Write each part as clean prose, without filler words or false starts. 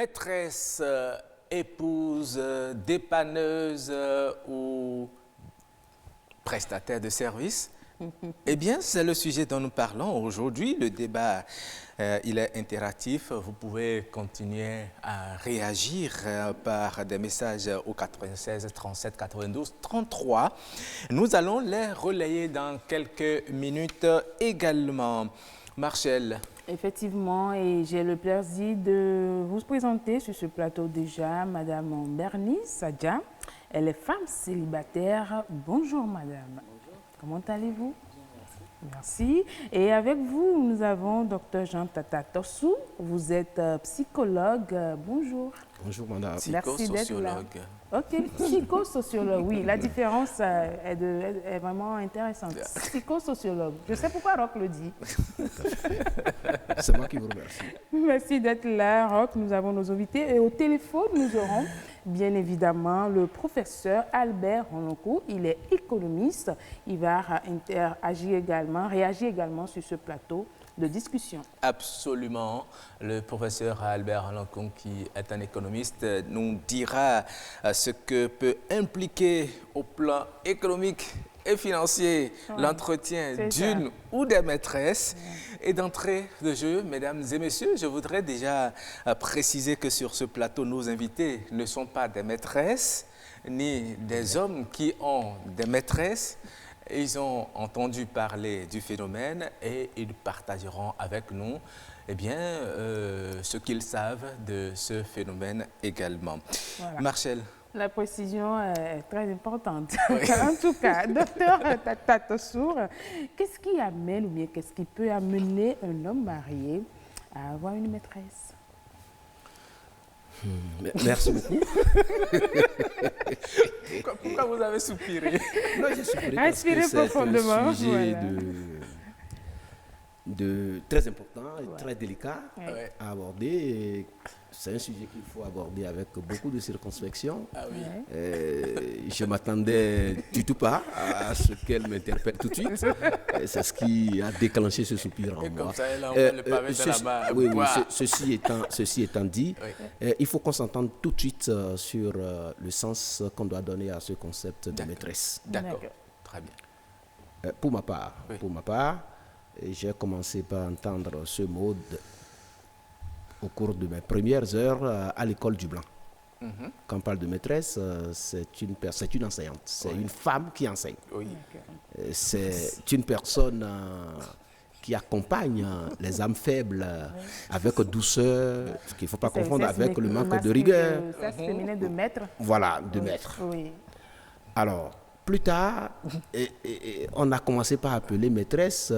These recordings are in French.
maîtresse, épouse, dépanneuse ou prestataire de service? Eh bien, c'est le sujet dont nous parlons aujourd'hui. Le débat, il est interactif. Vous pouvez continuer à réagir par des messages au 96 37 92 33. Nous allons les relayer dans quelques minutes également. Marcel. Effectivement, et j'ai le plaisir de vous présenter sur ce plateau déjà Madame Bernice Sadja. Elle est femme célibataire. Bonjour Madame. Bonjour. Comment allez-vous? Merci. Et avec vous, nous avons Dr Jean Tata Tossou. Vous êtes psychologue. Bonjour. Bonjour, madame. Merci d'être là. Ok, psychosociologue, oui, la différence est vraiment intéressante. Psychosociologue. Je sais pourquoi Roch le dit. C'est moi qui vous remercie. Merci d'être là, Roch. Nous avons nos invités. Et au téléphone, nous aurons bien évidemment le professeur Albert Ronoko. Il est économiste. Il va réagir également sur ce plateau de discussion. Absolument. Le professeur Albert Ronoko, qui est un économiste, nous dira ce que peut impliquer au plan économique et financier l'entretien d'une ou des maîtresses. Et d'entrée de jeu, mesdames et messieurs, je voudrais déjà préciser que sur ce plateau, nos invités ne sont pas des maîtresses, ni des hommes qui ont des maîtresses. Ils ont entendu parler du phénomène et ils partageront avec nous ce qu'ils savent de ce phénomène également. Voilà. Marcel. La précision est très importante. Oui. En tout cas, docteur Tata Tossou, qu'est-ce qui amène ou bien qu'est-ce qui peut amener un homme marié à avoir une maîtresse? Merci beaucoup. Pourquoi vous avez soupiré? Non, j'ai soupiré parce que profondément. C'est un sujet très important et très délicat à aborder. C'est un sujet qu'il faut aborder avec beaucoup de circonspection. Ah oui. Je m'attendais du tout pas à ce qu'elle m'interpelle tout de suite. C'est ce qui a déclenché ce soupir en moi. Ça, là, on met le pavé dans la main. Oui, ceci étant dit, il faut qu'on s'entende tout de suite sur le sens qu'on doit donner à ce concept de maîtresse. D'accord, très bien. Pour ma part, j'ai commencé par entendre ce mot au cours de mes premières heures à l'école du Blanc. Quand on parle de maîtresse, c'est une enseignante, c'est une femme qui enseigne. Oui. C'est une personne qui accompagne les âmes faibles avec douceur, ce qu'il ne faut pas confondre avec le manque de rigueur. Ça, c'est féminin de maître. Voilà, de maître. Oui. Alors, plus tard, on a commencé par appeler maîtresse,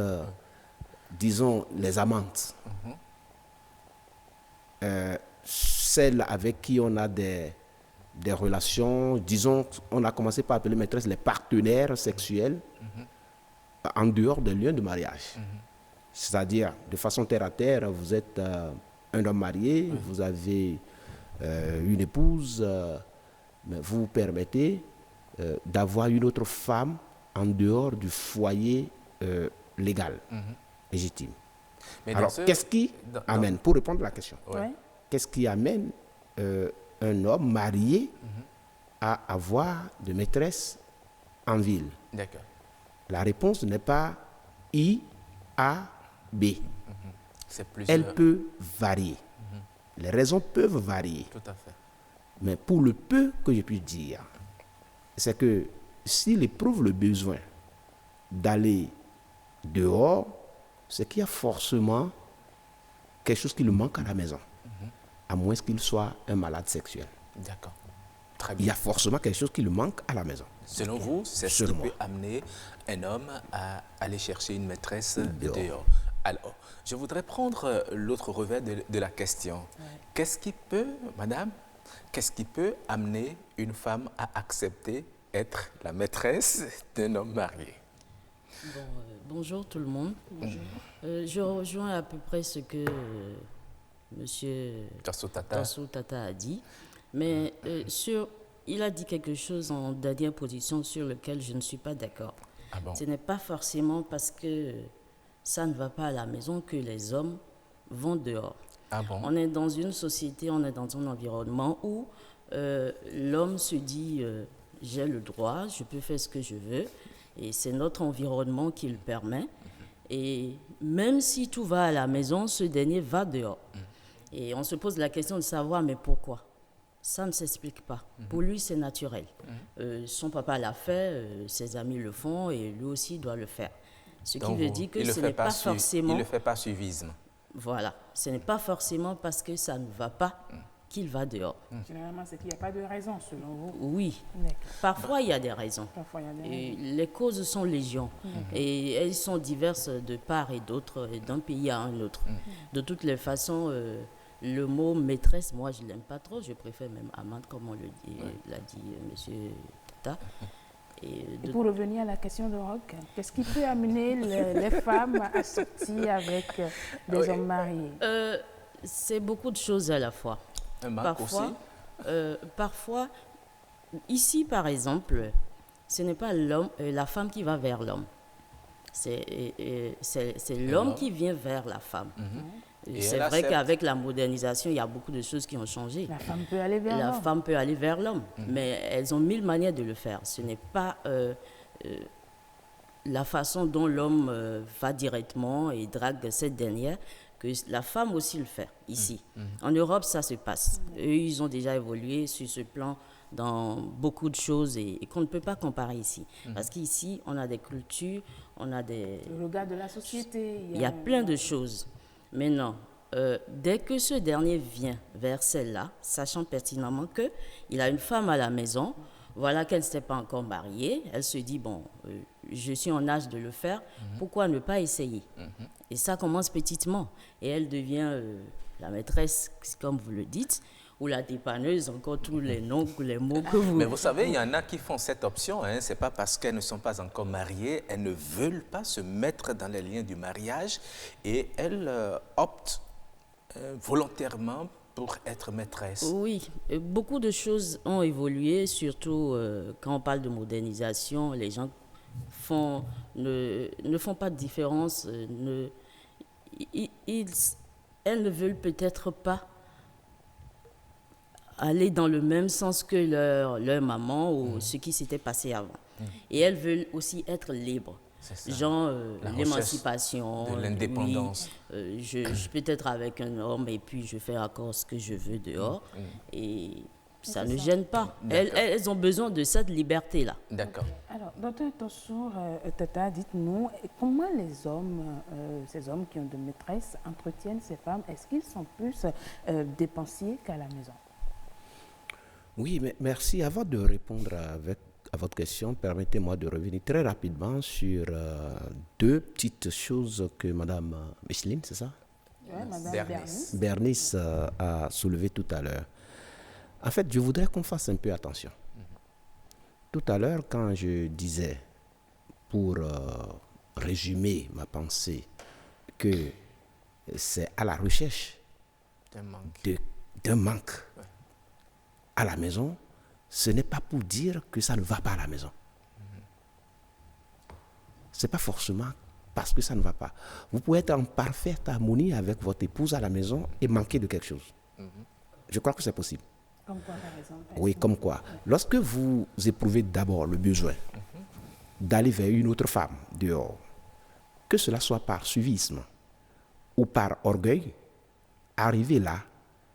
disons, les amantes. Celles avec qui on a des relations, disons, on a commencé par appeler maîtresse les partenaires sexuels en dehors des lieux de mariage. C'est-à-dire, de façon terre à terre, vous êtes un homme marié, vous avez une épouse, mais vous vous permettez d'avoir une autre femme en dehors du foyer légal, légitime. Mais alors, qu'est-ce qui amène, pour répondre à la question, qu'est-ce qui amène un homme marié à avoir de maîtresse en ville? D'accord. La réponse n'est pas I, A, B. Elle peut varier. Les raisons peuvent varier. Tout à fait. Mais pour le peu que je puis dire, c'est que s'il éprouve le besoin d'aller dehors, c'est qu'il y a forcément quelque chose qui lui manque à la maison, à moins qu'il soit un malade sexuel. D'accord. Très bien. Il y a forcément quelque chose qui lui manque à la maison. Selon vous, c'est ce qui peut amener un homme à aller chercher une maîtresse dehors. Alors, je voudrais prendre l'autre revers de la question. Qu'est-ce qui peut, madame, qu'est-ce qui peut amener une femme à accepter être la maîtresse d'un homme marié? Bonjour tout le monde. Bonjour. Je rejoins à peu près ce que M. Tossou Tata a dit. Mais il a dit quelque chose en dernière position sur lequel je ne suis pas d'accord. Ah bon? Ce n'est pas forcément parce que ça ne va pas à la maison que les hommes vont dehors. Ah bon? On est dans une société, on est dans un environnement où l'homme se dit j'ai le droit, je peux faire ce que je veux, et c'est notre environnement qui le permet. Et même si tout va à la maison, ce dernier va dehors. Et on se pose la question de savoir, mais pourquoi? Ça ne s'explique pas. Pour lui, c'est naturel. Son papa l'a fait, ses amis le font, et lui aussi doit le faire. Ce qui veut dire que ce n'est pas forcément... Il ne le fait pas suivisme. Voilà. Ce n'est pas forcément parce que ça ne va pas qu'il va dehors. Généralement, c'est qu'il n'y a pas de raison, selon vous. Oui. D'accord. Parfois, il y a des raisons. Parfois, il y a des Et raisons. les causes sont légion. Et elles sont diverses de part et d'autre, d'un pays à un autre. De toutes les façons, le mot maîtresse, moi, je ne l'aime pas trop. Je préfère même amante, comme on l'a dit M. Tata. Et pour revenir à la question de Roch, qu'est-ce qui peut amener les femmes à sortir avec des hommes mariés? C'est beaucoup de choses à la fois. Parfois, ici par exemple, ce n'est pas la femme qui va vers l'homme. C'est l'homme qui vient vers la femme. C'est vrai qu'avec la modernisation, il y a beaucoup de choses qui ont changé. La femme peut aller vers l'homme. La femme peut aller vers l'homme, mais elles ont mille manières de le faire. Ce n'est pas la façon dont l'homme va directement et drague cette dernière que la femme aussi le fait ici. En Europe, ça se passe. Eux, ils ont déjà évolué sur ce plan dans beaucoup de choses et qu'on ne peut pas comparer ici. Parce qu'ici, on a des cultures, on a des... Le regard de la société. Il y a plein de choses. Maintenant, dès que ce dernier vient vers celle-là, sachant pertinemment qu'il a une femme à la maison, voilà qu'elle ne s'est pas encore mariée, elle se dit, bon, je suis en âge de le faire, pourquoi ne pas essayer? Et ça commence petitement. Et elle devient la maîtresse, comme vous le dites, ou la dépanneuse, encore tous les noms, les mots que vous... Mais vous savez, il y en a qui font cette option. Ce n'est pas parce qu'elles ne sont pas encore mariées, elles ne veulent pas se mettre dans les liens du mariage et elles optent volontairement pour être maîtresse. Oui, beaucoup de choses ont évolué, surtout quand on parle de modernisation, les gens ne font pas de différence. Elles ne veulent peut-être pas aller dans le même sens que leur maman ou ce qui s'était passé avant. Et elles veulent aussi être libres. Genre l'émancipation, de l'indépendance. Oui, je peux être avec un homme et puis je fais encore ce que je veux dehors. Et ça ne gêne pas. Elles ont besoin de cette liberté-là. D'accord. Alors, Dr Tossour, Tata, dites-nous, comment les hommes, ces hommes qui ont de maîtresses, entretiennent ces femmes? Est-ce qu'ils sont plus dépensiers qu'à la maison? Oui, mais merci. Avant de répondre à votre question, permettez-moi de revenir très rapidement sur deux petites choses que Mme Micheline, c'est ça? Oui, Mme Bernice a soulevé tout à l'heure. En fait, je voudrais qu'on fasse un peu attention. Tout à l'heure, quand je disais, pour résumer ma pensée, que c'est à la recherche d'un manque à la maison, ce n'est pas pour dire que ça ne va pas à la maison. Ce n'est pas forcément parce que ça ne va pas. Vous pouvez être en parfaite harmonie avec votre épouse à la maison et manquer de quelque chose. Je crois que c'est possible. Comme quoi, par exemple? Oui, comme quoi. Lorsque vous éprouvez d'abord le besoin d'aller vers une autre femme dehors, que cela soit par suivisme ou par orgueil, arrivé là,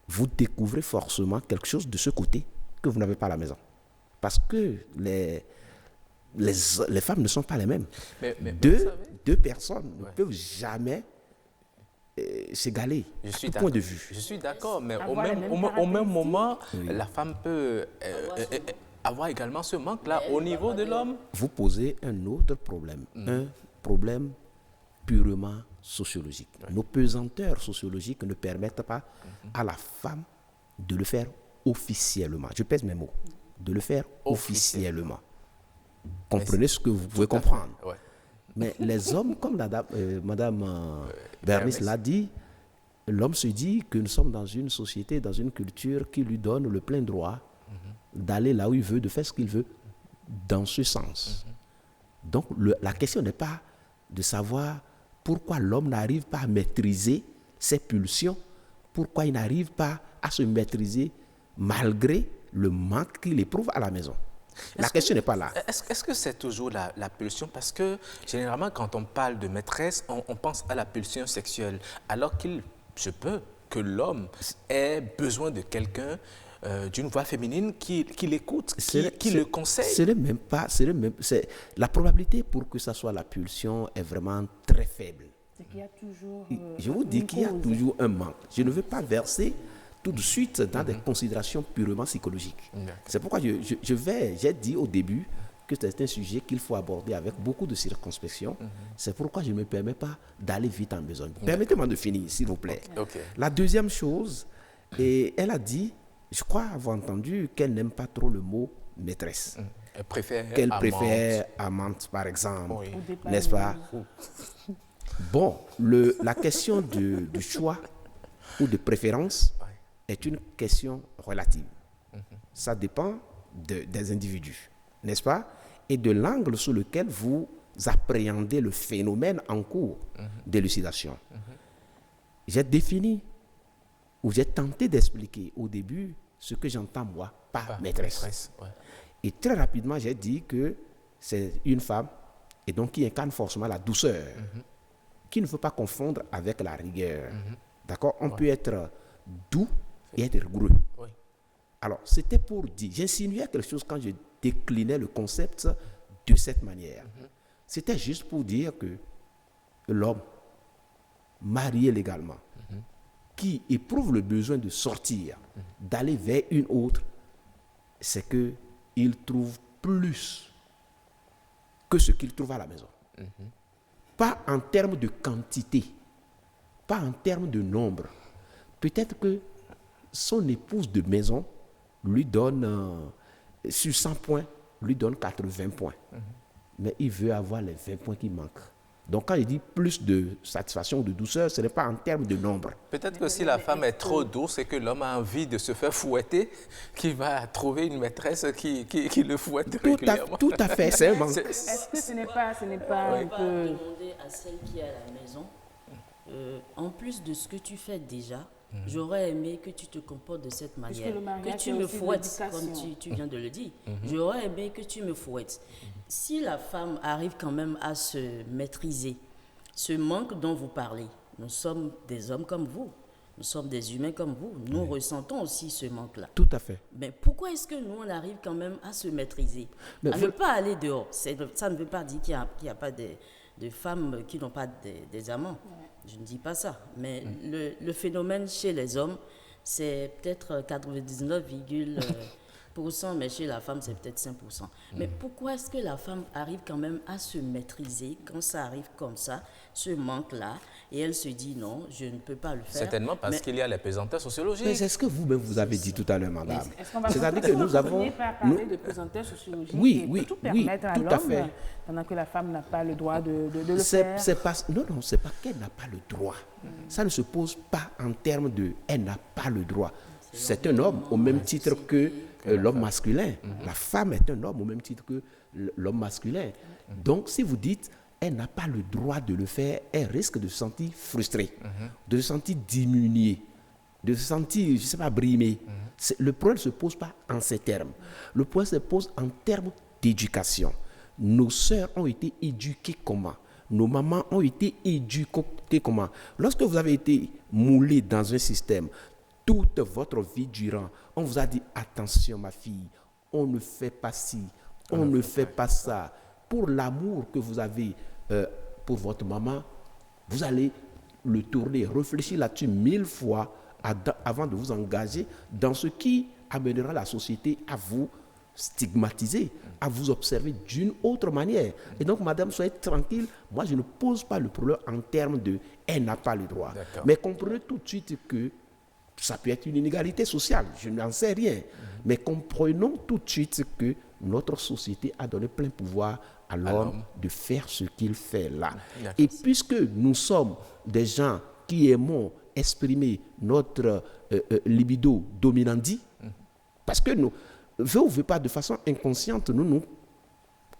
vous découvrez forcément quelque chose de ce côté que vous n'avez pas à la maison. Parce que les femmes ne sont pas les mêmes. Mais deux personnes ne peuvent jamais s'égaler à tout point de vue. Je suis d'accord, mais au même moment, la femme peut avoir également ce manque-là au niveau de l'homme. Vous posez un autre problème, un problème purement sociologique. Nos pesanteurs sociologiques ne permettent pas à la femme de le faire officiellement. Je pèse mes mots. De le faire officiellement. Comprenez ce que vous pouvez comprendre. Ouais. Mais les hommes, comme Mme Bernice l'a dit, l'homme se dit que nous sommes dans une société, dans une culture qui lui donne le plein droit d'aller là où il veut, de faire ce qu'il veut, dans ce sens. Donc, la question n'est pas de savoir pourquoi l'homme n'arrive pas à maîtriser ses pulsions pourquoi il n'arrive pas à se maîtriser malgré le manque qu'il éprouve à la maison. La question n'est pas là. Est-ce que c'est toujours la pulsion? Parce que généralement, quand on parle de maîtresse, on pense à la pulsion sexuelle, alors qu'il se peut que l'homme ait besoin de quelqu'un, d'une voix féminine qui l'écoute, qui le conseille. La probabilité pour que ça soit la pulsion est vraiment très faible. C'est qu'il y a toujours, je vous dis qu'il y a toujours un manque. Je ne veux pas verser tout de suite dans des considérations purement psychologiques. C'est pourquoi j'ai dit au début que c'est un sujet qu'il faut aborder avec beaucoup de circonspection. C'est pourquoi je ne me permets pas d'aller vite en besogne. Permettez-moi de finir, s'il vous plaît. La deuxième chose, et elle a dit, je crois avoir entendu qu'elle n'aime pas trop le mot maîtresse. Qu'elle préfère amante, par exemple. Oui. N'est-ce pas? Bon, la question du choix ou de préférence est une question relative. Ça dépend des individus, n'est-ce pas? Et de l'angle sur lequel vous appréhendez le phénomène en cours d'élucidation. J'ai défini, ou j'ai tenté d'expliquer au début ce que j'entends moi par maîtresse. Et très rapidement, j'ai dit que c'est une femme, et donc qui incarne forcément la douceur, qui ne faut pas confondre avec la rigueur. D'accord? On peut être doux et être rigoureux. Alors, c'était pour dire, j'insinuais quelque chose quand je déclinais le concept de cette manière. C'était juste pour dire que l'homme, marié légalement, qui éprouve le besoin de sortir, d'aller vers une autre, c'est qu'il trouve plus que ce qu'il trouve à la maison. Pas en termes de quantité, pas en termes de nombre. Peut-être que son épouse de maison lui donne, sur 100 points, lui donne 80 points. Mais il veut avoir les 20 points qui manquent. Donc quand il dit plus de satisfaction, de douceur, ce n'est pas en termes de nombre. Peut-être que si la femme est trop douce et que l'homme a envie de se faire fouetter, qu'il va trouver une maîtresse qui le fouette régulièrement. Tout à fait, c'est un manque. Est-ce que ce n'est pas un peu... demander à celle qui est à la maison, en plus de ce que tu fais déjà, j'aurais aimé que tu te comportes de cette manière, que tu me fouettes, comme tu viens de le dire. J'aurais aimé que tu me fouettes. Si la femme arrive quand même à se maîtriser, ce manque dont vous parlez, nous sommes des hommes comme vous, nous sommes des humains comme vous, nous ressentons aussi ce manque-là. Tout à fait. Mais pourquoi est-ce que nous, on arrive quand même à se maîtriser, à ne pas aller dehors? Ça ne veut pas dire qu'il n'y a pas de femmes qui n'ont pas des amants. Je ne dis pas ça. Mais le phénomène chez les hommes, c'est peut-être 99,%, mais chez la femme, c'est peut-être 5%. Mais pourquoi est-ce que la femme arrive quand même à se maîtriser quand ça arrive comme ça, ce manque-là, et elle se dit non, je ne peux pas le faire? Certainement parce qu'il y a les pesanteurs sociologiques. Mais c'est ce que vous-même vous avez dit tout à l'heure, madame. Est-ce qu'on va parler de pesanteurs sociologiques oui, tout permettre à l'homme, pendant que la femme n'a pas le droit de le faire? Non, c'est pas qu'elle n'a pas le droit. Ça ne se pose pas en termes de « elle n'a pas le droit ». C'est un homme au même titre que l'homme masculin. La femme est un homme au même titre que l'homme masculin. Donc, si vous dites « elle n'a pas le droit de le faire », elle risque de se sentir frustrée, de se sentir diminuée, de se sentir, je ne sais pas, brimée. Le problème ne se pose pas en ces termes. Le problème se pose en termes d'éducation. Nos sœurs ont été éduquées comment? Nos mamans ont été éduquées comment? Lorsque vous avez été moulé dans un système, toute votre vie durant, on vous a dit attention ma fille, on ne fait pas ci, on ne fait pas ça. Pour l'amour que vous avez pour votre maman, vous allez le tourner, réfléchir là-dessus 1000 fois avant de vous engager dans ce qui amènera la société à vous stigmatiser, à vous observer d'une autre manière. Et donc, madame, soyez tranquille, moi je ne pose pas le problème en termes de « elle n'a pas le droit ». Mais comprenez tout de suite que ça peut être une inégalité sociale, je n'en sais rien. Mais comprenons tout de suite que notre société a donné plein pouvoir à l'homme de faire ce qu'il fait là. Et puisque nous sommes des gens qui aimons exprimer notre libido dominandi, parce que nous, veut ou veut pas, de façon inconsciente, nous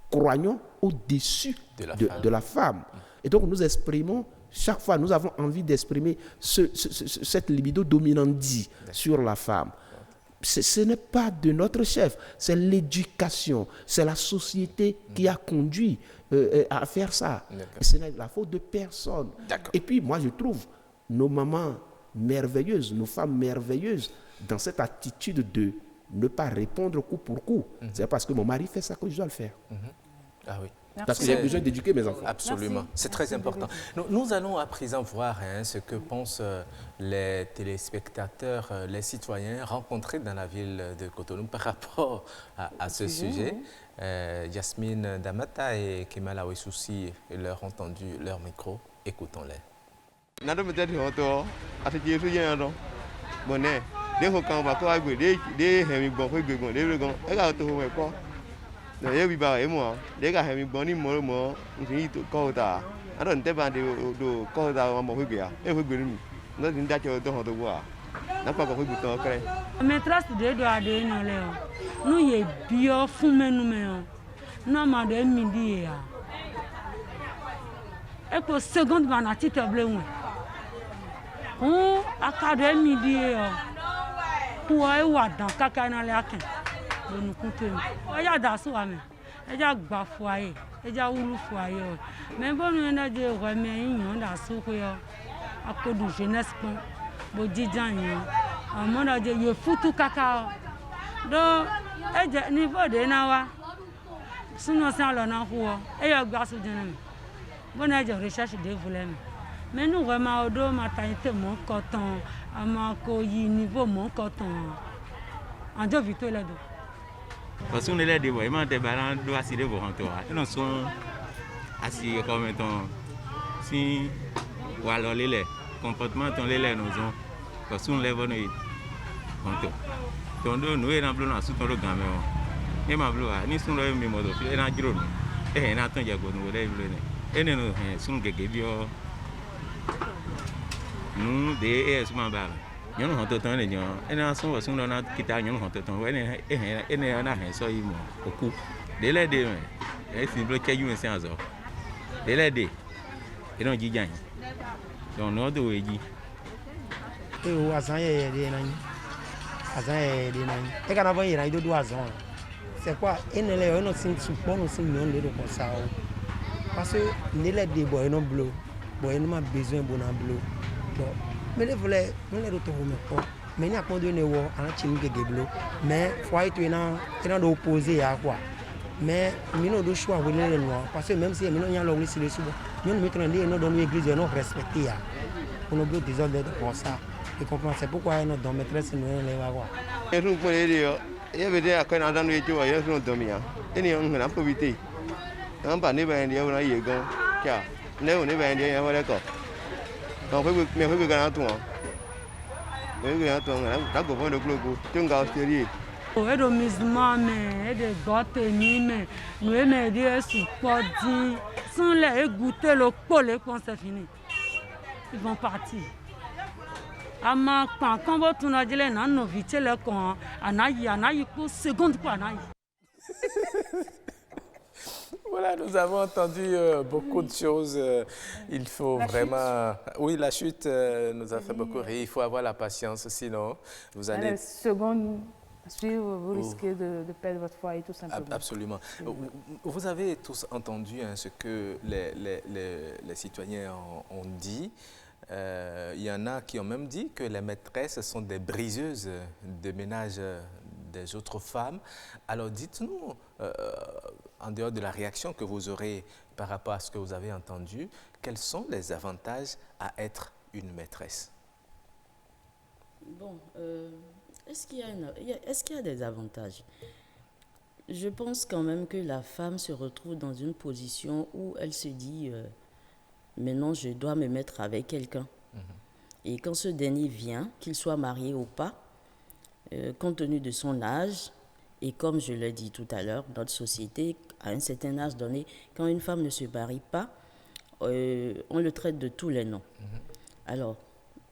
croyons au-dessus de la femme. Et donc nous exprimons Chaque fois, nous avons envie d'exprimer cette libido dominandi sur la femme. Ce n'est pas de notre chef, c'est l'éducation, c'est la société qui a conduit à faire ça. Ce n'est la faute de personne. Et puis, moi, je trouve nos mamans merveilleuses, nos femmes merveilleuses, dans cette attitude de ne pas répondre coup pour coup. C'est parce que mon mari fait ça que je dois le faire. Ah oui. Parce que j'ai besoin d'éduquer mes enfants. Absolument, c'est très important. Nous allons à présent voir ce que pensent les téléspectateurs, les citoyens rencontrés dans la ville de Cotonou par rapport à ce sujet. Yasmine Damata et Kemal Awesoussi leur ont tendu leur micro. Écoutons-les. No ye biba emo de ga hemi boni mo mo nti to ko ta ado nte ba de do ko ta mo hu gya e hu gberi mi no din da che do ho do wa na pa ko hu to kre maîtresse de do ade no le o nu ye bio fun menu me o no ma de mi di ya e ko seconde ba na ti table won o academy di o ko e wa dan kaka na le akin lónìí kún tèmi ẹjá dà sí wa mẹ ẹjá gbà fún ayé ẹjá wúlú fún ayé ọ mẹbọnú yẹn náà jẹ ìwà ẹmẹ yìnyín dà sí pé ọ akodu jeunesse pọn bó jíjà yẹn ọmọ náà jẹ yẹ fútu kaka ọ dọ ẹjẹ ní bọdẹ náà wá sínú sí àlọ náà kú ọ ẹyọ gbà sí jẹnà mi bọ́nà ẹjẹ research dé vulẹ̀ mi mẹnu wẹ máa ọdọ máa ta yín tẹ mọ́ kọ́ tán àmọ́ kò yí níbò mọ́ kọ́ tán àjọ fi tó lẹ́dọ̀. Parce qu'on est là devant, il m'a dit que doit assurer vos renteurs. Ils ne sont assis comme étant si ou alors les comportements ton les nous ont parce qu'on les voit nous renteurs. Ton dos nous est dans le plan sous ton gamin. Et ma bloua ni sont là même mode et na giro et na ton jago nous les blé et nous sont gege bio nous des souvent bal. Nous avons tout le temps les gens. Et nous avons tout le temps nous avons tout le temps. Et nous avons ça il au coup. Dès les deux, et c'est bloqué une séance. Dès les deux, et donc il gagne. Donc nous devons y. Et où à ça il y a des nains. À ça il y a des nains. Et quand on va y aller de 2 ans. C'est quoi? Et nous les on s'y support nous s'y non de comme ça. Parce que nous les deux boys non bleu. Boys nous a besoin bon en bleu. Mais les volets, nous les retournons pas. Mais il y a pas de néo, on a chimé des bleu. Mais faut être dans l'opposé à quoi. Mais nous avons le choix de les noirs parce que même si nous avons l'anglais sur le sous, nous mettons des nous dans l'église nous respecter. On a besoin des ordres comme ça. Et comprendre c'est pourquoi nous dans maîtresse nous les voir. et nous pour les dire il y avait des quand on dans les tu vois il y a nous dormir et nous on a profité on pas ne ben dia on a y gon kia ne on ne ben dia ya wala ko donc mais faut que quand toi mais que toi là go prendre le globo tu ngao sérieux Edo musulman mais de gote ni mais nous aimer dire sous podi sans les goûter le pole quand c'est fini ils vont partir ama quand vous tournez les nan no vite le quand anayi pour seconde quoi anayi. Voilà, nous avons entendu beaucoup de choses. Il faut vraiment... Oui, la chute nous a fait beaucoup rire. Il faut avoir la patience, sinon vous allez... Seconde, vous risquez de perdre votre foyer tout simplement. Absolument. Vous avez tous entendu ce que les citoyens ont dit. Il y en a qui ont même dit que les maîtresses sont des briseuses de ménage des autres femmes. Alors dites-nous, en dehors de la réaction que vous aurez par rapport à ce que vous avez entendu, quels sont les avantages à être une maîtresse? Bon, est-ce qu'il y a des avantages? Je pense quand même que la femme se retrouve dans une position où elle se dit maintenant je dois me mettre avec quelqu'un. Et quand ce dernier vient, qu'il soit marié ou pas, compte tenu de son âge, et comme je l'ai dit tout à l'heure, notre société, à un certain âge donné, quand une femme ne se marie pas, on le traite de tous les noms. Alors,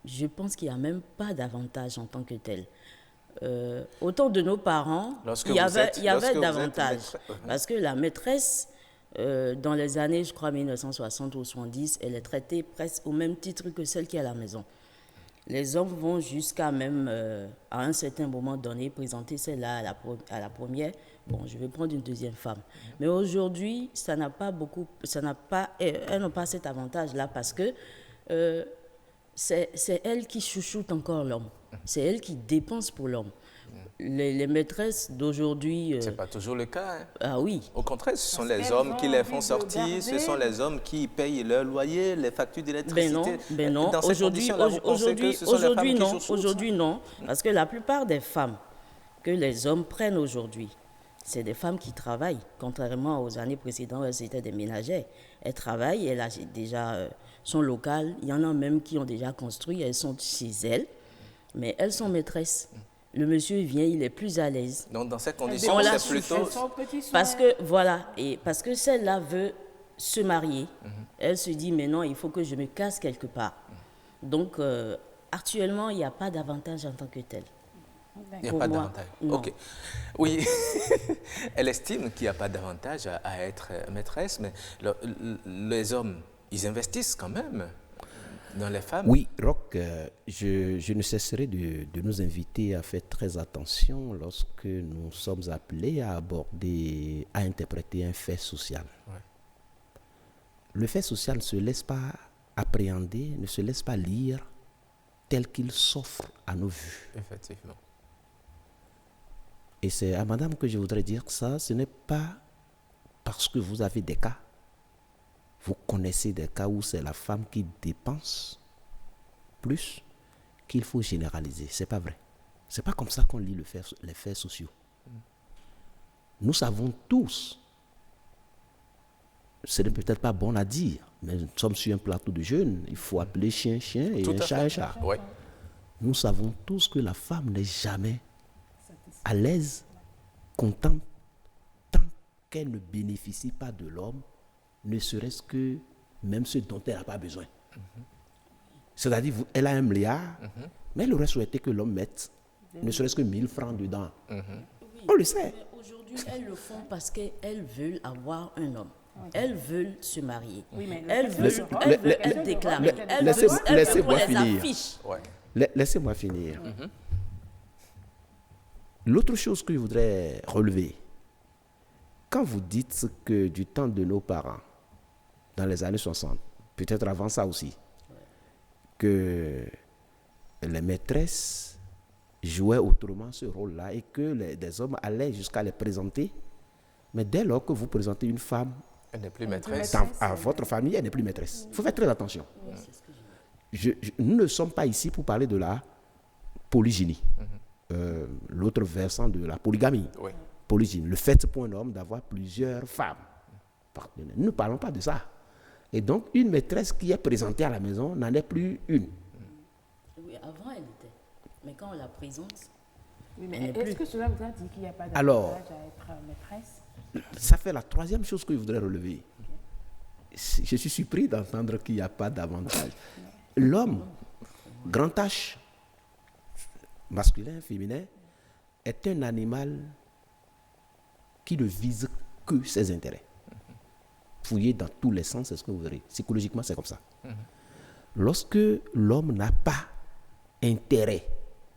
je pense qu'il n'y a même pas d'avantage en tant que tel. Au temps de nos parents, il y avait davantage. Parce que la maîtresse, dans les années, je crois, 1960 ou 70, elle est traitée presque au même titre que celle qui est à la maison. Les hommes vont jusqu'à même, à un certain moment donné, présenter celle-là à la première. Bon, je vais prendre une deuxième femme. Mais aujourd'hui, elles n'ont pas cet avantage-là parce que c'est elles qui chouchoutent encore l'homme. C'est elles qui dépensent pour l'homme. Les maîtresses d'aujourd'hui... Ce n'est pas toujours le cas. Hein. Ah oui. Au contraire, ce sont les hommes qui les font sortir, ce sont les hommes qui payent leur loyer, les factures d'électricité. Ben non. Aujourd'hui, non. Parce que la plupart des femmes que les hommes prennent aujourd'hui, c'est des femmes qui travaillent. Contrairement aux années précédentes, elles étaient des ménagères. Elles travaillent, elles ont déjà son local. Il y en a même qui ont déjà construit, elles sont chez elles. Mais elles sont maîtresses. Le monsieur vient, il est plus à l'aise. Donc, dans ces conditions, c'est plutôt... Parce que celle-là veut se marier. Elle se dit, mais non, il faut que je me casse quelque part. Donc, actuellement, il n'y a pas d'avantage en tant que tel. Il n'y a pas d'avantage. Ok. Oui, elle estime qu'il n'y a pas d'avantage à être maîtresse, mais les hommes, ils investissent quand même dans les femmes. Oui, Roch, je ne cesserai de nous inviter à faire très attention lorsque nous sommes appelés à aborder, à interpréter un fait social. Ouais. Le fait social ne se laisse pas appréhender, ne se laisse pas lire tel qu'il s'offre à nos vues. Effectivement. Et c'est à madame que je voudrais dire que ça, ce n'est pas parce que vous avez des cas. Vous connaissez des cas où c'est la femme qui dépense plus qu'il faut généraliser. Ce n'est pas vrai. Ce n'est pas comme ça qu'on lit les faits sociaux. Nous savons tous, ce n'est peut-être pas bon à dire, mais nous sommes sur un plateau de jeunes. Il faut appeler chien, chien et un chat, un chat. Ouais. Nous savons tous que la femme n'est jamais à l'aise, contente, tant qu'elle ne bénéficie pas de l'homme, ne serait-ce que même ce dont elle n'a pas besoin. C'est-à-dire, elle a 1 milliard, mais elle aurait souhaité que l'homme mette ne serait-ce que 1000 francs dedans. On le sait. Mais aujourd'hui, elles le font parce qu'elles veulent avoir un homme. Elles veulent se marier. Elles veulent déclarer. Laissez-moi finir. Laissez-moi finir. L'autre chose que je voudrais relever, quand vous dites que du temps de nos parents, dans les années 60, peut-être avant ça aussi, que les maîtresses jouaient autrement ce rôle-là et que des hommes allaient jusqu'à les présenter, mais dès lors que vous présentez une femme, elle n'est plus maîtresse. À votre famille, elle n'est plus maîtresse. Il faut faire très attention. Nous ne sommes pas ici pour parler de la polygynie. L'autre versant de la polygamie. Oui. Polygynie, le fait pour un homme d'avoir plusieurs femmes partenaires. Nous ne parlons pas de ça. Et donc, une maîtresse qui est présentée à la maison n'en est plus une. Oui, avant elle était. Mais quand on la présente, oui, mais est-ce que cela voudrait dire qu'il n'y a pas d'avantage à être maîtresse? Ça fait la troisième chose que je voudrais relever. Okay. Je suis surpris d'entendre qu'il n'y a pas d'avantage. L'homme, grand H, masculin, féminin, est un animal qui ne vise que ses intérêts. Fouiller dans tous les sens, c'est ce que vous verrez. Psychologiquement, c'est comme ça. Lorsque l'homme n'a pas intérêt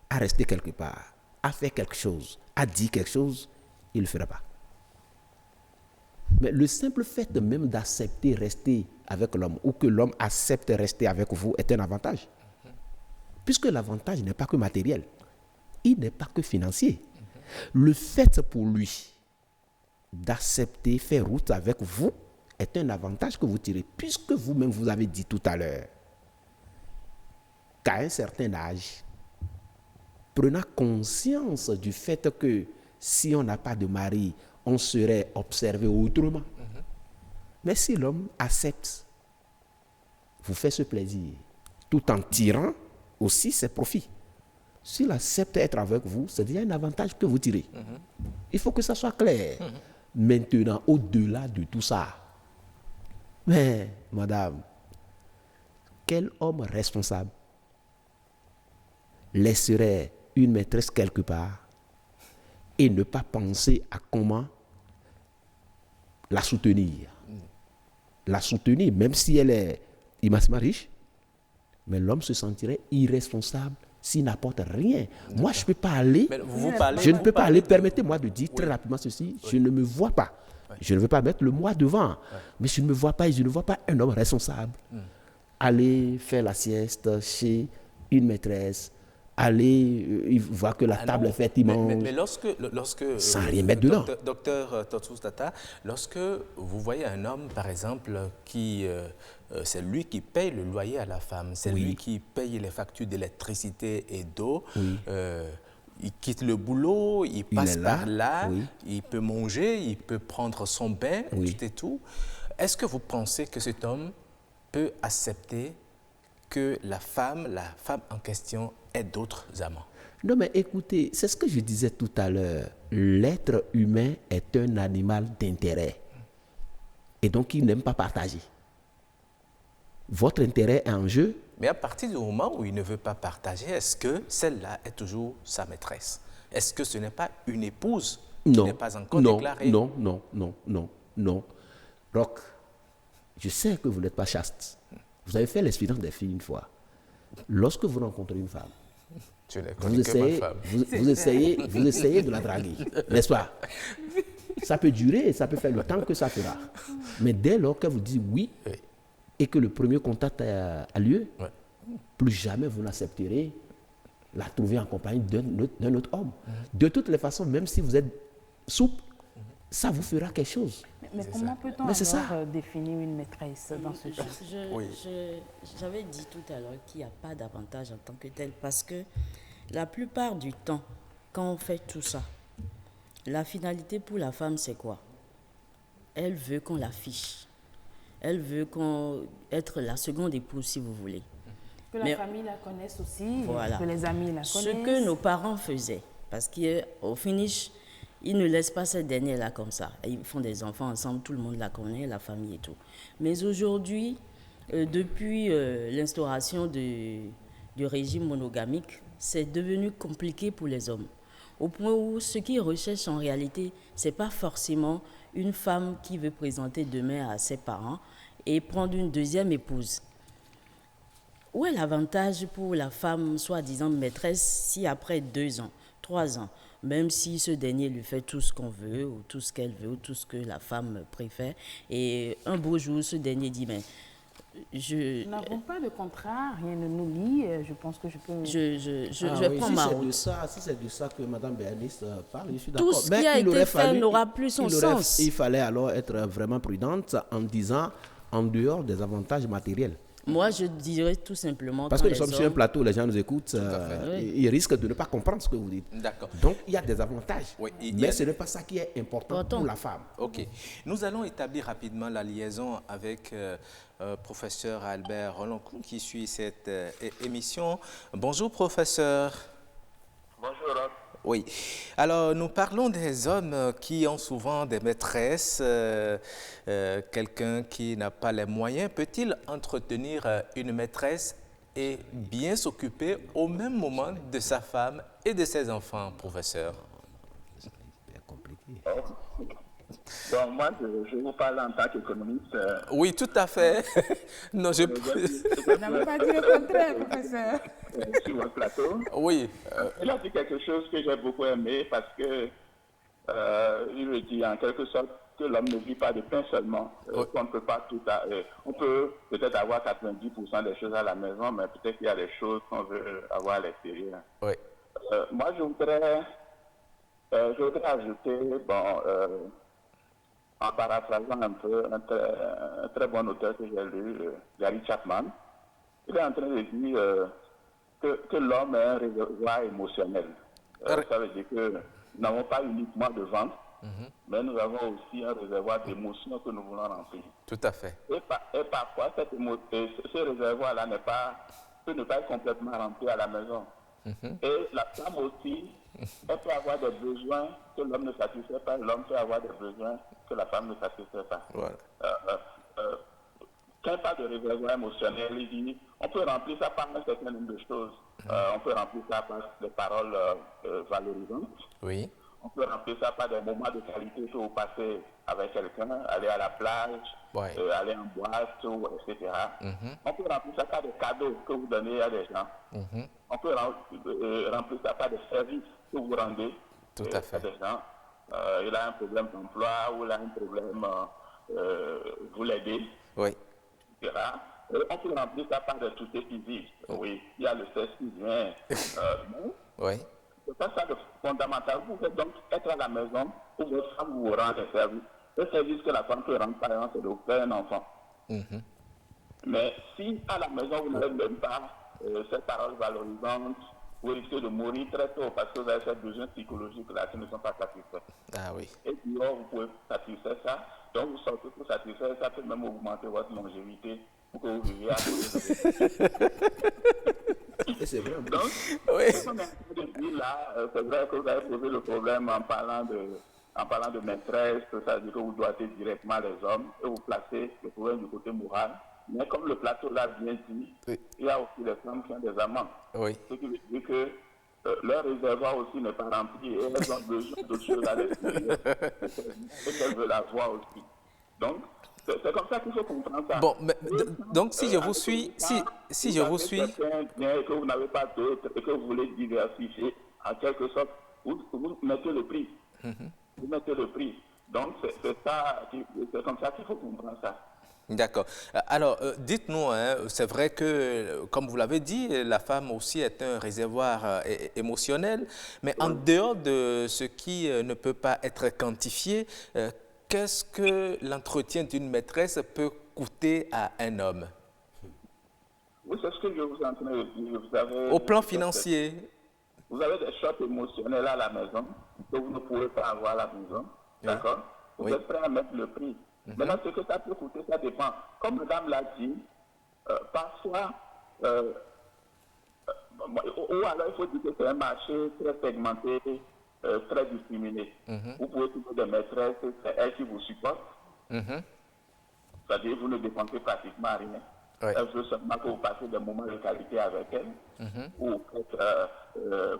à rester quelque part, à faire quelque chose, à dire quelque chose, il ne le fera pas. Mais le simple fait même d'accepter rester avec l'homme ou que l'homme accepte rester avec vous est un avantage. Puisque l'avantage n'est pas que matériel, il n'est pas que financier. Le fait pour lui d'accepter faire route avec vous est un avantage que vous tirez, puisque vous-même vous avez dit tout à l'heure qu'à un certain âge, prenant conscience du fait que si on n'a pas de mari, on serait observé autrement. Mais si l'homme accepte, vous fait ce plaisir, tout en tirant aussi ses profits. S'il accepte être avec vous, c'est déjà un avantage que vous tirez. Il faut que ça soit clair. Maintenant, au-delà de tout ça, mais madame, quel homme responsable laisserait une maîtresse quelque part et ne pas penser à comment la soutenir? la soutenir, même si elle est immensément riche, mais l'homme se sentirait irresponsable s'il n'apporte rien. Moi, je ne peux pas aller, permettez-moi de dire très rapidement ceci, je ne me vois pas. Je ne veux pas mettre le moi devant, mais je ne me vois pas et je ne vois pas un homme responsable aller faire la sieste chez une maîtresse, aller, il voit que la table est faite, il mange. Mais lorsque sans rien mettre dedans. Docteur Totsou Tata, lorsque vous voyez un homme, par exemple, qui c'est lui qui paye le loyer à la femme, c'est lui qui paye les factures d'électricité et d'eau, il quitte le boulot, il passe par là, il peut manger, il peut prendre son bain, tout et tout. Est-ce que vous pensez que cet homme peut accepter que la femme en question ait d'autres amants? Non, mais écoutez, c'est ce que je disais tout à l'heure. L'être humain est un animal d'intérêt. Et donc, il n'aime pas partager. Votre intérêt est en jeu. Mais à partir du moment où il ne veut pas partager, est-ce que celle-là est toujours sa maîtresse? Est-ce que ce n'est pas une épouse qui n'est pas encore déclarée? Non. Roch, je sais que vous n'êtes pas chaste. Vous avez fait l'expérience des filles une fois. Lorsque vous rencontrez une femme, vous essayez de la draguer, n'est-ce pas? Ça peut durer, ça peut faire le temps que ça fera. Mais dès lors qu'elle vous dit oui, et que le premier contact a lieu, plus jamais vous n'accepterez la trouver en compagnie d'un autre homme. De toutes les façons, même si vous êtes souple, ça vous fera quelque chose. Mais comment peut-on alors définir une maîtresse dans ce cas? J'avais dit tout à l'heure qu'il n'y a pas d'avantage en tant que tel, parce que la plupart du temps, quand on fait tout ça, la finalité pour la femme, c'est quoi? Elle veut qu'on l'affiche. Elle veut être la seconde épouse, si vous voulez. Que la famille la connaisse aussi, que les amis la connaissent. Ce que nos parents faisaient, parce qu'au finish, ils ne laissent pas cette dernière-là comme ça. Ils font des enfants ensemble, tout le monde la connaît, la famille et tout. Mais aujourd'hui, depuis l'instauration du régime monogamique, c'est devenu compliqué pour les hommes. Au point où ce qu'ils recherchent en réalité, ce n'est pas forcément une femme qui veut présenter demain à ses parents et prendre une deuxième épouse. Où est l'avantage pour la femme, soi-disant maîtresse, si après 2 ans, 3 ans, même si ce dernier lui fait tout ce qu'on veut, ou tout ce qu'elle veut, ou tout ce que la femme préfère, et un beau jour, ce dernier dit, mais nous n'avons pas de contrat, rien ne nous lie, je pense que je peux... Je vais prendre ma route. Si c'est de ça que Mme Bernice parle, je suis d'accord. Tout ce qui a été fait n'aura plus son sens. Il fallait alors être vraiment prudente en disant, en dehors des avantages matériels. Moi, je dirais tout simplement... Parce que nous sommes sur un plateau, les gens nous écoutent, ils risquent de ne pas comprendre ce que vous dites. D'accord. Donc, il y a des avantages, mais ce n'est pas ça qui est important pour la femme. OK. Nous allons établir rapidement la liaison avec professeur Albert Roloncourt qui suit cette émission. Bonjour, professeur. Bonjour. Oui. Alors, nous parlons des hommes qui ont souvent des maîtresses. Quelqu'un qui n'a pas les moyens, peut-il entretenir une maîtresse et bien s'occuper au même moment de sa femme et de ses enfants, professeur? C'est compliqué. Donc, moi, je vous parle en tant qu'économiste. Oui, tout à fait. Non, je... Vous n'avez pas dit le contraire, professeur. Sur votre plateau. Oui. Il a dit quelque chose que j'ai beaucoup aimé parce que il le dit en quelque sorte que l'homme ne vit pas de pain seulement. On ne peut pas tout on peut peut-être avoir 90% des choses à la maison, mais peut-être qu'il y a des choses qu'on veut avoir à l'extérieur. Oui. Moi, je voudrais ajouter, en paraphrasant un peu, un très bon auteur que j'ai lu, Gary Chapman, il est en train de dire que l'homme est un réservoir émotionnel. Ça veut dire que nous n'avons pas uniquement de ventre, mais nous avons aussi un réservoir d'émotions que nous voulons remplir. Tout à fait. Et parfois, ce réservoir-là peut ne pas être complètement rempli à la maison. Et la femme aussi, elle peut avoir des besoins que l'homme ne satisfait pas, l'homme peut avoir des besoins que la femme ne satisfait pas. Voilà. Quand il parle de réservoir émotionnel, il dit on peut remplir ça par un certain nombre de choses. On peut remplir ça par des paroles valorisantes. Oui. On peut remplir ça par des moments de qualité que vous passez avec quelqu'un, aller à la plage, aller en boîte, etc. On peut remplir ça par des cadeaux que vous donnez à des gens. On peut remplir ça par des services que vous rendez à des gens. Il a un problème d'emploi ou il a un problème, vous l'aidez, etc. On peut remplir ça par des sociétés physiques. Oui, il y a le CES qui vient. C'est pas ça le fondamental. Vous pouvez donc être à la maison pour votre femme vous rendre des services. Le service que la femme peut rendre, par exemple, c'est de faire un enfant. Mais si à la maison vous n'avez même pas ces paroles valorisantes, vous risquez de mourir très tôt parce que vous avez ces besoins psychologiques là qui ne sont pas satisfaits. Et puis vous pouvez satisfaire ça. Donc vous sortez pour satisfaire ça, peut même augmenter votre longévité pour que vous viviez à côté. C'est vrai. Donc, ce qu'on est en train de dire là, c'est vrai que vous avez posé le problème en parlant de maîtresse, c'est-à-dire que vous doigtez directement les hommes et vous placez le problème du côté moral. Mais comme le plateau l'a bien dit, il y a aussi des femmes qui ont des amants. Ce qui veut dire que leur réservoir aussi n'est pas rempli et elles ont besoin d'autres choses à l'extérieur et qu'elles veulent avoir aussi. Donc, c'est comme ça qu'il faut comprendre ça. Bon, mais, donc si je vous suis, si je vous suis, et que vous n'avez pas d'autres et que vous voulez diversifier, en quelque sorte, vous mettez le prix. Vous mettez le prix. Donc c'est comme ça qu'il faut comprendre ça. D'accord. Alors, dites-nous, c'est vrai que, comme vous l'avez dit, la femme aussi est un réservoir émotionnel, mais en dehors de ce qui ne peut pas être quantifié, qu'est-ce que l'entretien d'une maîtresse peut coûter à un homme? Oui, c'est ce que je vous ai en train de dire. Vous avez, au plan financier. Vous avez des chocs émotionnels à la maison que vous ne pouvez pas avoir à la maison. D'accord? Vous êtes prêt à mettre le prix. Maintenant, ce que ça peut coûter, ça dépend. Comme madame l'a dit, parfois, ou alors il faut dire que c'est un marché très segmenté, très discriminé. Vous pouvez trouver des maîtresses, c'est elles qui vous supportent. C'est-à-dire que vous ne dépensez pratiquement rien. Elle veut seulement que vous passez des moments de qualité avec elle, ou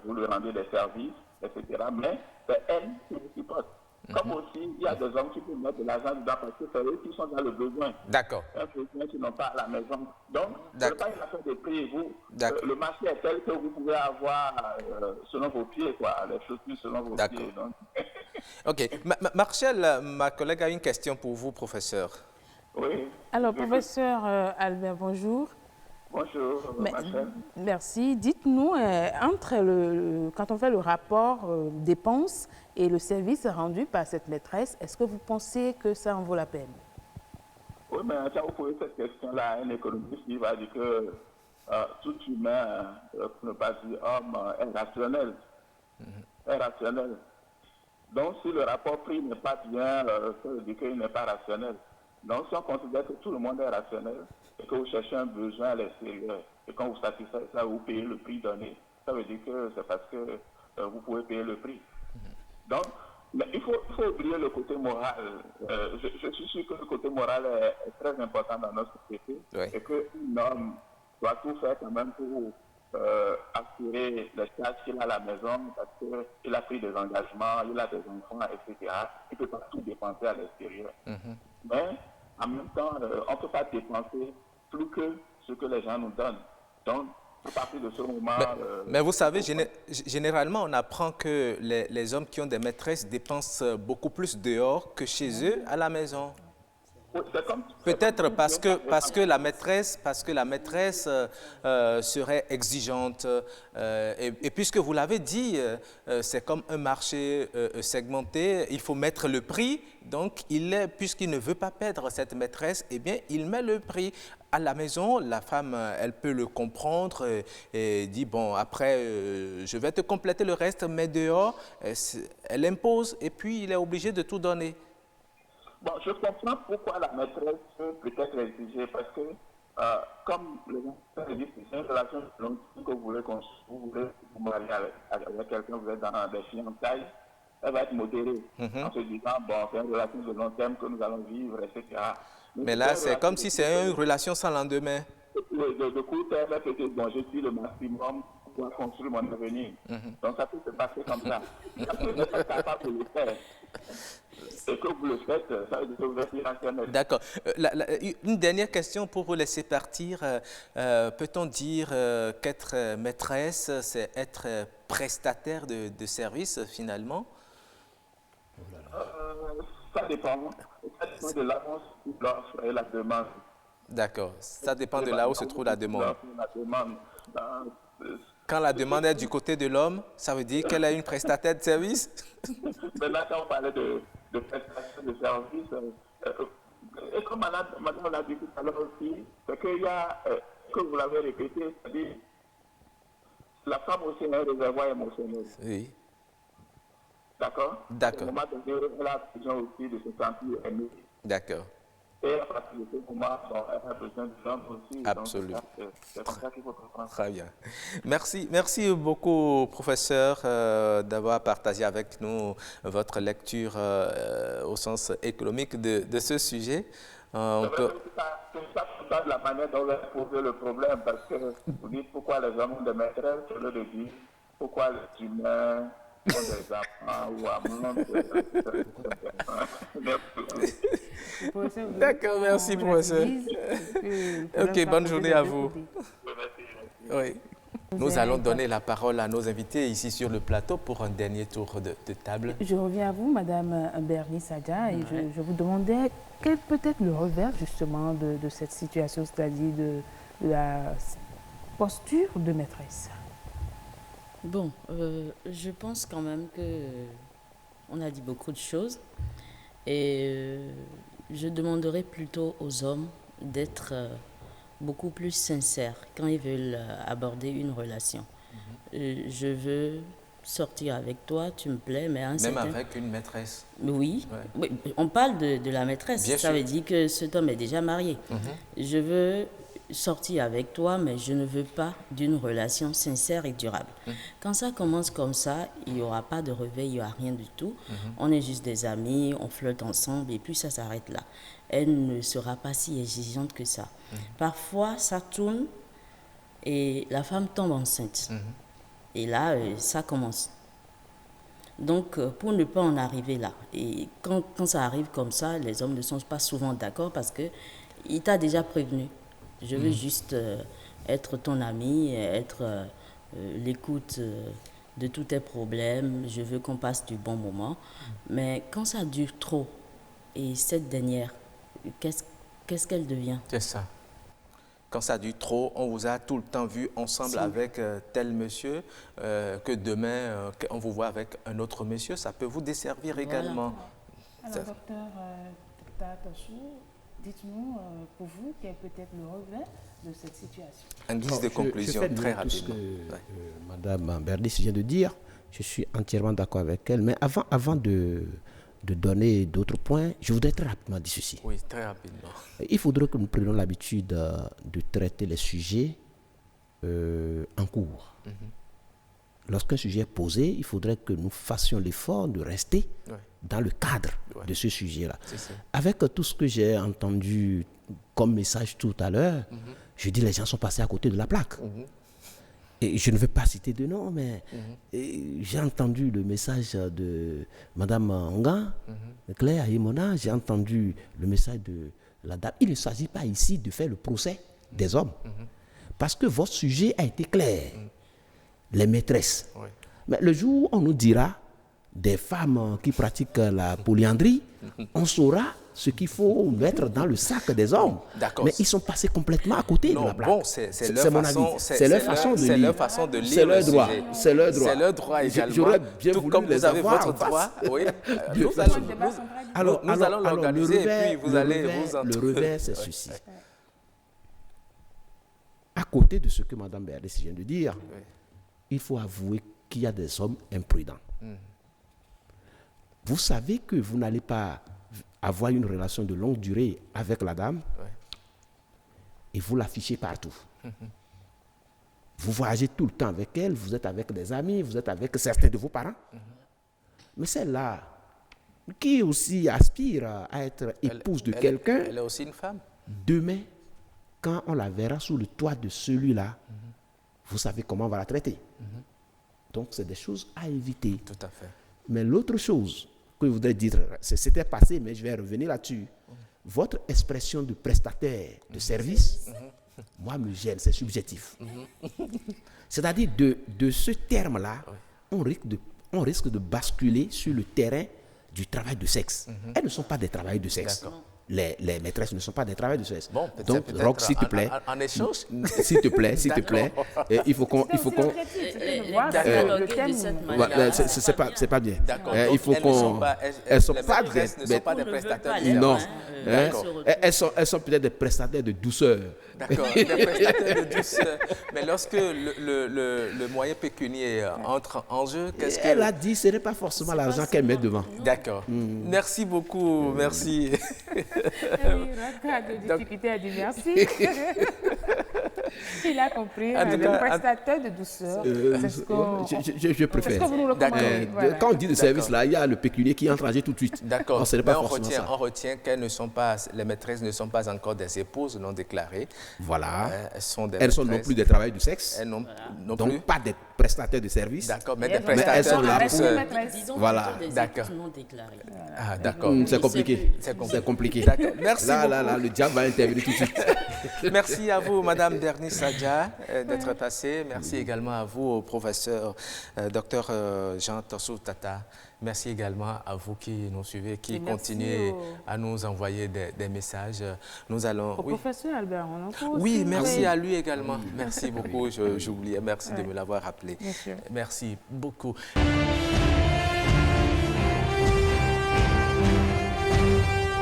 vous lui rendez des services, etc. Mais c'est elle qui vous supporte. Comme aussi, il y a des hommes qui peuvent mettre de l'argent dedans parce que c'est eux qui sont dans le besoin. D'accord. Un besoin qui n'ont pas à la maison. Donc, ce n'est pas une affaire de prix. Le marché est tel que vous pouvez avoir selon vos pieds, quoi, les chaussures selon vos pieds. Donc. OK. Marcel, ma collègue a une question pour vous, professeur. Oui. Alors, professeur Albert, bonjour. Bonjour, Marcel. Merci. Dites-nous, quand on fait le rapport dépenses et le service rendu par cette maîtresse, est-ce que vous pensez que ça en vaut la peine? Oui, mais quand vous posez cette question-là, un économiste il va dire que tout humain, pour ne pas dire homme, est rationnel. Est rationnel. Donc, si le rapport prix n'est pas bien, ça veut dire qu'il n'est pas rationnel. Donc, si on considère que tout le monde est rationnel et que vous cherchez un besoin à l'extérieur et quand vous satisfaites ça, vous payez le prix donné, ça veut dire que c'est parce que vous pouvez payer le prix. Donc, mais il faut oublier le côté moral. Je suis sûr que le côté moral est très important dans notre société et qu'un homme doit tout faire quand même pour assurer les charges qu'il a à la maison parce qu'il a pris des engagements, il a des enfants, etc. Il ne peut pas tout dépenser à l'extérieur. Mais en même temps, on ne peut pas dépenser plus que ce que les gens nous donnent. Donc, à partir de ce moment... Mais vous savez, généralement, on apprend que les hommes qui ont des maîtresses dépensent beaucoup plus dehors que chez eux à la maison. Peut-être parce que la maîtresse serait exigeante. Et puisque vous l'avez dit, c'est comme un marché segmenté, il faut mettre le prix. Donc, puisqu'il ne veut pas perdre cette maîtresse, eh bien, il met le prix. À la maison, la femme, elle peut le comprendre et dit, bon, après, je vais te compléter le reste, mais dehors, elle impose et puis il est obligé de tout donner. Bon, je comprends pourquoi la maîtresse peut être exigée, parce que, comme les gens disent, c'est une relation longue que vous voulez vous marier avec quelqu'un, vous êtes dans des fiançailles, elle va être modérée, en se disant, bon, c'est une relation de long terme que nous allons vivre, etc. Mais là, c'est comme si c'est une relation sans lendemain. De court terme, elle peut dire, bon, je suis le maximum pour construire mon avenir. Donc, ça peut se passer comme ça. Elle n'est pas capable de le faire. et que vous le faites, ça veut dire que vous êtes irrationnel. D'accord. Une dernière question pour vous laisser partir. Peut-on dire qu'être maîtresse, c'est être prestataire de service finalement? Ça dépend. Ça dépend de l'annonce de l'offre et la demande. D'accord. Ça dépend de là où se trouve la demande. Quand la demande est du côté de l'homme, ça veut dire qu'elle est une prestataire de service? Maintenant, quand on parlait de prestation de service, et comme madame l'a dit tout à l'heure aussi, c'est qu'il y a, que vous l'avez répété, c'est-à-dire la femme aussi est un réservoir émotionnel. Oui. D'accord? D'accord. Au moment donné, elle a besoin aussi de se sentir aimée. D'accord. Et à partir de ce moment, elle a besoin de l'homme aussi. Absolument. C'est comme ça qu'il faut comprendre. Très bien. Merci beaucoup, professeur, d'avoir partagé avec nous votre lecture au sens économique de ce sujet. C'est ça la manière dont vous avez posé le problème, parce que vous dites pourquoi les hommes ont des maîtresses, au lieu de dire pourquoi les humains ont des enfants ou amants. D'accord, merci, professeur. Ok, bonne journée à vous. Oui. Nous allons donner la parole à nos invités ici sur le plateau pour un dernier tour de table. Je reviens à vous, Madame Bernice Sadja, et je vous demandais quel peut être le revers justement de cette situation, c'est-à-dire de la posture de maîtresse. Bon, je pense quand même qu'on a dit beaucoup de choses et je demanderais plutôt aux hommes d'être beaucoup plus sincères quand ils veulent aborder une relation. Je veux sortir avec toi, tu me plais, mais même avec une maîtresse. Oui, oui, on parle de la maîtresse. Bien ça sûr. veut dire que cet homme est déjà marié. Je veux sortir avec toi, mais je ne veux pas d'une relation sincère et durable. Quand ça commence comme ça, il n'y aura pas de réveil, il n'y aura rien du tout. On est juste des amis, on flotte ensemble et puis ça s'arrête là. Elle ne sera pas si exigeante que ça. Parfois, ça tourne et la femme tombe enceinte. Et là, ça commence. Donc, pour ne pas en arriver là, et quand ça arrive comme ça, les hommes ne sont pas souvent d'accord parce qu'il t'a déjà prévenu. Je veux juste être ton ami, être l'écoute de tous tes problèmes. Je veux qu'on passe du bon moment. Mais quand ça dure trop, et cette dernière, qu'est-ce qu'elle devient? C'est ça. Quand ça dure trop, on vous a tout le temps vu ensemble avec tel monsieur, que demain, on vous voit avec un autre monsieur, ça peut vous desservir également. Alors, docteur Tatassou, dites-nous, pour vous, quel peut être le revers de cette situation? En guise de conclusion, très rapidement. Ce que Madame Bernice vient de dire, je suis entièrement d'accord avec elle. Mais avant de donner d'autres points, je voudrais très rapidement dire ceci. Oui, très rapidement. Il faudrait que nous prenions l'habitude de traiter les sujets en cours. Lorsqu'un sujet est posé, il faudrait que nous fassions l'effort de rester dans le cadre de ce sujet-là. Avec tout ce que j'ai entendu comme message tout à l'heure, je dis les gens sont passés à côté de la plaque. Et je ne veux pas citer de nom, mais j'ai entendu le message de Madame Nga, Claire Yemona, j'ai entendu le message de la dame. Il ne s'agit pas ici de faire le procès des hommes, parce que votre sujet a été clair, les maîtresses. Mais le jour où on nous dira des femmes qui pratiquent la polyandrie, on saura ce qu'il faut mettre dans le sac des hommes. Mais ils sont passés complètement à côté de la plaque. Bon, c'est leur façon de lire. C'est leur façon de lire. C'est leur droit. C'est leur droit. C'est leur droit également. J'aurais bien voulu comme les vous avez avoir votre droit, oui. Alors, nous allons l'organiser et puis vous allez vous en le revers, c'est ceci. À côté de ce que Mme Bernice vient de dire, il faut avouer qu'il y a des hommes imprudents. Vous savez que vous n'allez pas avoir une relation de longue durée avec la dame et vous l'affichez partout. Vous voyagez tout le temps avec elle, vous êtes avec des amis, vous êtes avec certains de vos parents. Mais celle-là, qui aussi aspire à être épouse de quelqu'un, elle est aussi une femme. Demain, quand on la verra sous le toit de celui-là, vous savez comment on va la traiter. Donc, c'est des choses à éviter. Tout à fait. Mais l'autre chose, que je voudrais dire, c'était passé, mais je vais revenir là-dessus. Votre expression de prestataire de service, moi, me gêne, c'est subjectif. C'est-à-dire, de ce terme-là, on risque de basculer sur le terrain du travail de sexe. Elles ne sont pas des travailleurs de sexe. Les maîtresses ne sont pas des travailleurs de sexe. Bon, donc, Roch, s'il te plaît, en échange, s'il te plaît, il faut qu'on, c'est pas bien. Il faut qu'on, elles sont pas des prestataires. Non, elles sont peut-être des prestataires de douceur. D'accord, des prestataires de douceur. Mais lorsque le moyen pécunier entre en jeu, qu'est-ce Elle a dit, ce n'est pas forcément l'argent qu'elle met devant. D'accord. Merci beaucoup, merci. De difficulté à dire merci. Il a compris. Le prestataire de douceur. Je préfère. Est-ce que vous nous recommandez? Quand on dit de service là, il y a le pécunier qui entre en jeu tout de suite. D'accord. On retient qu'elles ne sont pas, les maîtresses ne sont pas encore des épouses non déclarées. Voilà. Elles sont non plus des travailleurs du sexe. Elles non donc plus. Pas des prestataires de service. D'accord, mais des prestataires. Elles sont là Disons voilà. D'accord. non déclarés. Ah, d'accord. C'est compliqué. C'est compliqué. D'accord. Merci. Là, le diable va intervenir tout de suite. Merci à vous, Madame Bernice Sadja, d'être passée. Merci également à vous, au professeur Dr Jean Torsou Tata. Merci également à vous qui nous suivez, qui continuez à nous envoyer des messages. Nous allons. Au professeur Albert Hanoncourt. Oui, merci à lui également. Merci beaucoup. J'oubliais. Merci de me l'avoir rappelé. Merci beaucoup.